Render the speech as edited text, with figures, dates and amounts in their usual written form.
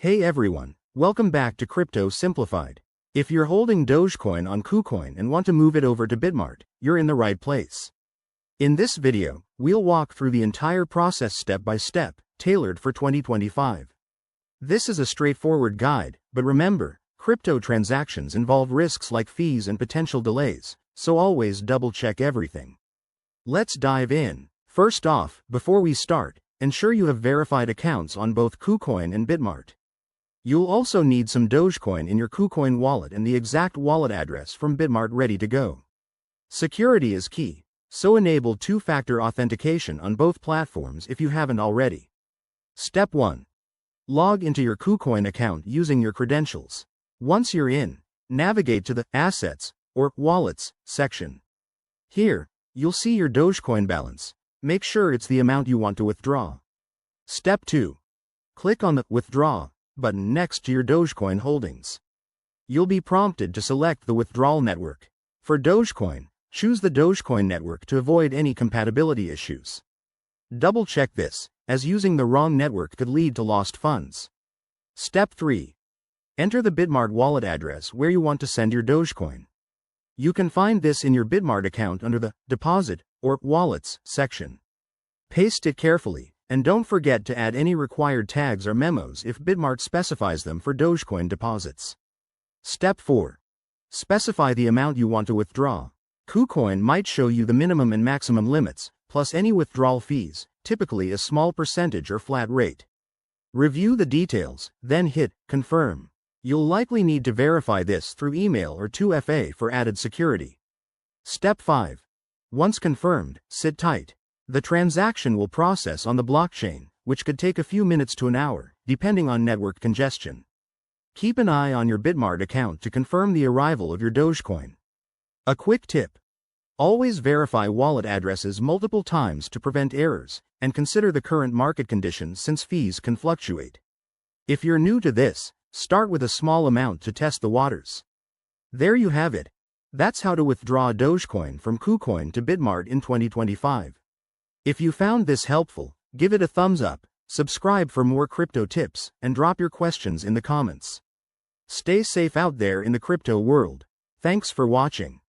Hey everyone, welcome back to Crypto Simplified. If you're holding Dogecoin on KuCoin and want to move it over to Bitmart, you're in the right place. In this video, we'll walk through the entire process step by step, tailored for 2025. This is a straightforward guide, but remember, crypto transactions involve risks like fees and potential delays, so always double-check everything. Let's dive in. First off, before we start, ensure you have verified accounts on both KuCoin and Bitmart. You'll also need some Dogecoin in your KuCoin wallet and the exact wallet address from Bitmart ready to go. Security is key, so enable two-factor authentication on both platforms if you haven't already. Step 1. Log into your KuCoin account using your credentials. Once you're in, navigate to the Assets or Wallets section. Here, you'll see your Dogecoin balance. Make sure it's the amount you want to withdraw. Step 2. Click on the Withdraw button next to your Dogecoin holdings. You'll be prompted to select the withdrawal network. For Dogecoin, choose the Dogecoin network to avoid any compatibility issues. Double-check this, as using the wrong network could lead to lost funds. Step 3. Enter the Bitmart wallet address where you want to send your Dogecoin. You can find this in your Bitmart account under the Deposit or Wallets section. Paste it carefully, and don't forget to add any required tags or memos if Bitmart specifies them for Dogecoin deposits. Step 4. Specify the amount you want to withdraw. KuCoin might show you the minimum and maximum limits, plus any withdrawal fees, typically a small percentage or flat rate. Review the details, then hit Confirm. You'll likely need to verify this through email or 2FA for added security. Step 5. Once confirmed, sit tight. The transaction will process on the blockchain, which could take a few minutes to an hour, depending on network congestion. Keep an eye on your Bitmart account to confirm the arrival of your Dogecoin. A quick tip. Always verify wallet addresses multiple times to prevent errors, and consider the current market conditions since fees can fluctuate. If you're new to this, start with a small amount to test the waters. There you have it. That's how to withdraw Dogecoin from KuCoin to Bitmart in 2025. If you found this helpful, give it a thumbs up, subscribe for more crypto tips, and drop your questions in the comments. Stay safe out there in the crypto world. Thanks for watching.